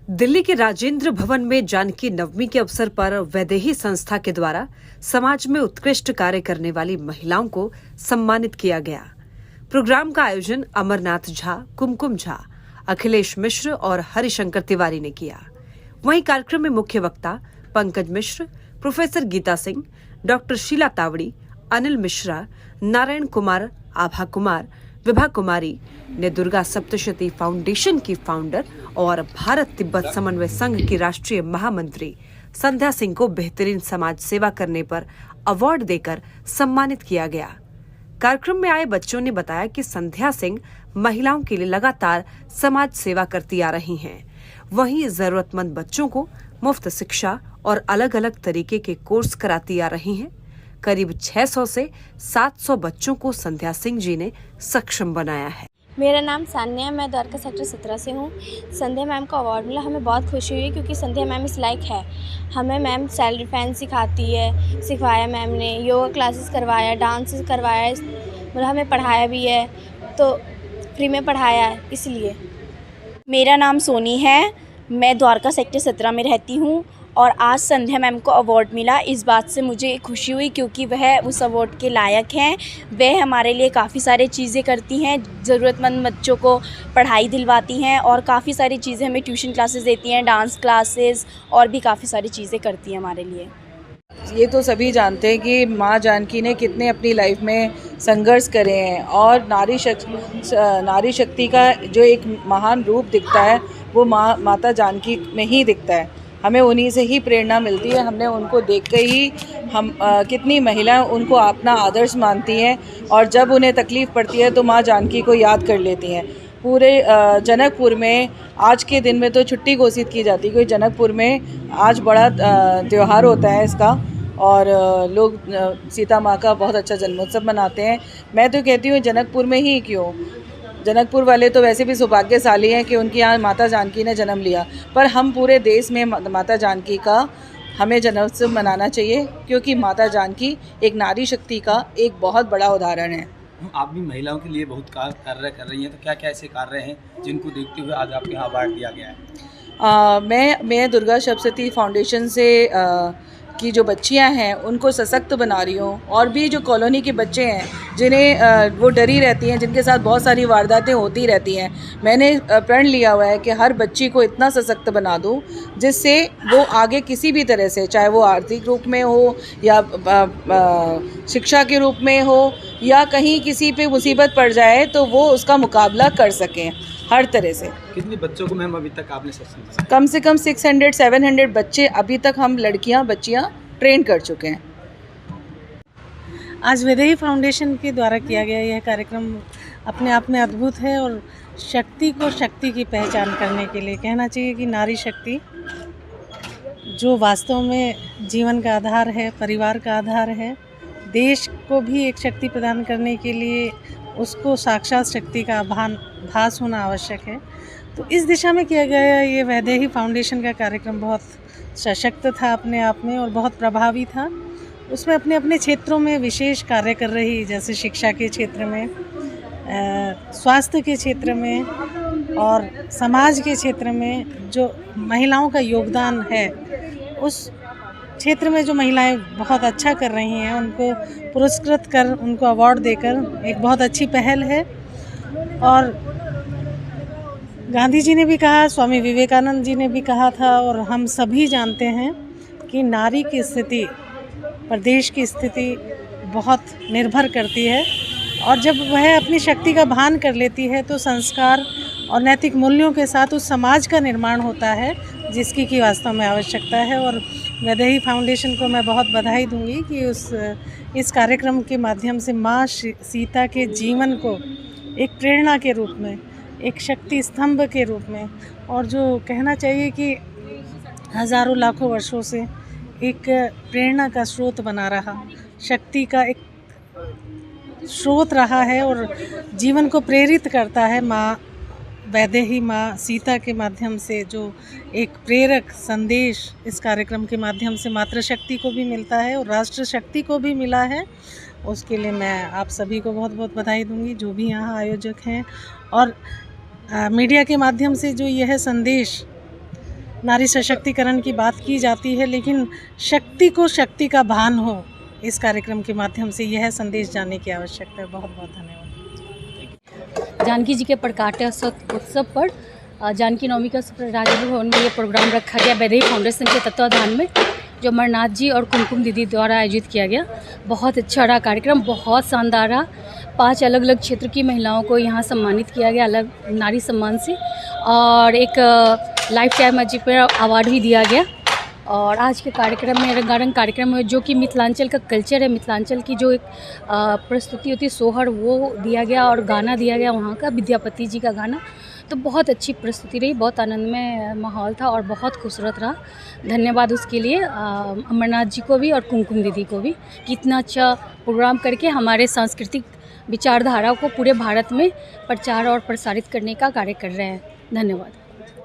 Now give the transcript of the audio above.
दिल्ली के राजेंद्र भवन में जानकी नवमी के अवसर पर वैदेही संस्था के द्वारा समाज में उत्कृष्ट कार्य करने वाली महिलाओं को सम्मानित किया गया। प्रोग्राम का आयोजन अमरनाथ झा, कुमकुम झा, अखिलेश मिश्र और हरिशंकर तिवारी ने किया। वहीं कार्यक्रम में मुख्य वक्ता पंकज मिश्र, प्रोफेसर गीता सिंह, डॉक्टर शीला तावड़ी, अनिल मिश्रा, नारायण कुमार, आभा कुमार, विभा कुमारी ने दुर्गा सप्तशती फाउंडेशन की फाउंडर और भारत तिब्बत समन्वय संघ की राष्ट्रीय महामंत्री संध्या सिंह को बेहतरीन समाज सेवा करने पर अवार्ड देकर सम्मानित किया गया। कार्यक्रम में आए बच्चों ने बताया कि संध्या सिंह महिलाओं के लिए लगातार समाज सेवा करती आ रही हैं। वहीं जरूरतमंद बच्चों को मुफ्त शिक्षा और अलग अलग तरीके के कोर्स कराती आ रही हैं। करीब 600 से 700 बच्चों को संध्या सिंह जी ने सक्षम बनाया है। मेरा नाम सान्या है, मैं द्वारका सेक्टर 17 से हूँ। संध्या मैम को अवार्ड मिला, हमें बहुत खुशी हुई क्योंकि संध्या मैम इस लायक है। हमें मैम सेल्फ डिफेंस सिखाया मैम ने, योगा क्लासेस करवाया, डांस करवाया, मतलब हमें पढ़ाया भी है, तो फ्री में पढ़ाया है। इसलिए मेरा नाम सोनी है, मैं द्वारका सेक्टर 17 में रहती हूँ और आज संध्या मैम को अवार्ड मिला। इस बात से मुझे खुशी हुई क्योंकि वह उस अवार्ड के लायक हैं। वह हमारे लिए काफ़ी सारी चीज़ें करती हैं, ज़रूरतमंद बच्चों को पढ़ाई दिलवाती हैं और काफ़ी सारी चीज़ें हमें ट्यूशन क्लासेस देती हैं, डांस क्लासेस और भी काफ़ी सारी चीज़ें करती हैं हमारे लिए। ये तो सभी जानते हैं कि माँ जानकी ने कितने अपनी लाइफ में संघर्ष करे हैं और नारी शक्ति का जो एक महान रूप दिखता है वो माता जानकी में ही दिखता है। हमें उन्हीं से ही प्रेरणा मिलती है। हमने उनको देख कर ही कितनी महिलाएं उनको अपना आदर्श मानती हैं और जब उन्हें तकलीफ़ पड़ती है तो माँ जानकी को याद कर लेती हैं। पूरे जनकपुर में आज के दिन में तो छुट्टी घोषित की जाती है क्योंकि जनकपुर में आज बड़ा त्यौहार होता है इसका और लोग सीता माँ का बहुत अच्छा जन्मोत्सव मनाते हैं। मैं तो कहती हूँ जनकपुर में ही क्यों, जनकपुर वाले तो वैसे भी सौभाग्यशाली हैं कि उनकी यहाँ माता जानकी ने जन्म लिया, पर हम पूरे देश में माता जानकी का हमें जन्मोत्सव मनाना चाहिए क्योंकि माता जानकी एक नारी शक्ति का एक बहुत बड़ा उदाहरण है। आप भी महिलाओं के लिए बहुत कार्य कर रही हैं, तो क्या क्या ऐसे कार्य हैं जिनको देखते हुए आज आपके यहाँ अवार्ड दिया गया है? मैं दुर्गा सप्तशती फाउंडेशन से की जो बच्चियां हैं उनको सशक्त बना रही हूँ और भी जो कॉलोनी के बच्चे हैं जिन्हें वो डरी रहती हैं, जिनके साथ बहुत सारी वारदातें होती रहती हैं, मैंने प्रण लिया हुआ है कि हर बच्ची को इतना सशक्त बना दूँ जिससे वो आगे किसी भी तरह से, चाहे वो आर्थिक रूप में हो या शिक्षा के रूप में हो या कहीं किसी पे मुसीबत पड़ जाए तो वो उसका मुकाबला कर सकें हर तरह से। कितने बच्चों को मैम अभी तक आपने सक्षम? कम से कम 600-700 बच्चे अभी तक हम बच्चियां ट्रेन कर चुके हैं। आज वैदेही फाउंडेशन के द्वारा किया गया यह कार्यक्रम अपने आप में अद्भुत है और शक्ति को शक्ति की पहचान करने के लिए कहना चाहिए कि नारी शक्ति जो वास्तव में जीवन का आधार है, परिवार का आधार है, देश को भी एक शक्ति प्रदान करने के लिए उसको साक्षात शक्ति का भास होना आवश्यक है। तो इस दिशा में किया गया ये वैदेही फाउंडेशन का कार्यक्रम बहुत सशक्त था अपने आप में और बहुत प्रभावी था। उसमें अपने अपने क्षेत्रों में विशेष कार्य कर रही, जैसे शिक्षा के क्षेत्र में, स्वास्थ्य के क्षेत्र में और समाज के क्षेत्र में जो महिलाओं का योगदान है, उस क्षेत्र में जो महिलाएं बहुत अच्छा कर रही हैं उनको पुरस्कृत कर उनको अवार्ड देकर एक बहुत अच्छी पहल है। और गांधी जी ने भी कहा, स्वामी विवेकानंद जी ने भी कहा था और हम सभी जानते हैं कि नारी की स्थिति पर देश की स्थिति बहुत निर्भर करती है और जब वह अपनी शक्ति का भान कर लेती है तो संस्कार और नैतिक मूल्यों के साथ उस समाज का निर्माण होता है जिसकी की वास्तव में आवश्यकता है। और वैदेही फाउंडेशन को मैं बहुत बधाई दूंगी कि इस कार्यक्रम के माध्यम से माँ सीता के जीवन को एक प्रेरणा के रूप में, एक शक्ति स्तंभ के रूप में और जो कहना चाहिए कि हज़ारों लाखों वर्षों से एक प्रेरणा का स्रोत बना रहा, शक्ति का एक स्रोत रहा है और जीवन को प्रेरित करता है। माँ वैदेही माँ सीता के माध्यम से जो एक प्रेरक संदेश इस कार्यक्रम के माध्यम से मातृशक्ति को भी मिलता है और राष्ट्र शक्ति को भी मिला है, उसके लिए मैं आप सभी को बहुत बहुत बधाई दूंगी, जो भी यहाँ आयोजक हैं। और मीडिया के माध्यम से जो यह संदेश नारी सशक्तिकरण की बात की जाती है, लेकिन शक्ति को शक्ति का भान हो, इस कार्यक्रम के माध्यम से यह संदेश जानने की आवश्यकता है। बहुत बहुत धन्यवाद। जानकी जी के प्रकाटोत्सव उत्सव पर जानकी नवमी का राजभवन भवन में ये प्रोग्राम रखा गया वैदेही फाउंडेशन के तत्वाधान में, जो अमरनाथ जी और कुमकुम दीदी द्वारा आयोजित किया गया। बहुत अच्छा रहा कार्यक्रम, बहुत शानदार रहा। 5 अलग अलग क्षेत्र की महिलाओं को यहाँ सम्मानित किया गया अलग नारी सम्मान से, और एक लाइफ टाइम अचीवमेंट अवार्ड भी दिया गया। और आज के कार्यक्रम में रंगारंग कार्यक्रम में जो कि मिथिलांचल का कल्चर है, मिथिलांचल की जो एक प्रस्तुति होती है सोहर, वो दिया गया और गाना दिया गया वहाँ का विद्यापति जी का गाना। तो बहुत अच्छी प्रस्तुति रही, बहुत आनंदमय माहौल था और बहुत खूबसूरत रहा। धन्यवाद उसके लिए अमरनाथ जी को भी और कुमकुम दीदी को भी कि इतना अच्छा प्रोग्राम करके हमारे सांस्कृतिक विचारधारा को पूरे भारत में प्रचार और प्रसारित करने का कार्य कर रहे हैं। धन्यवाद।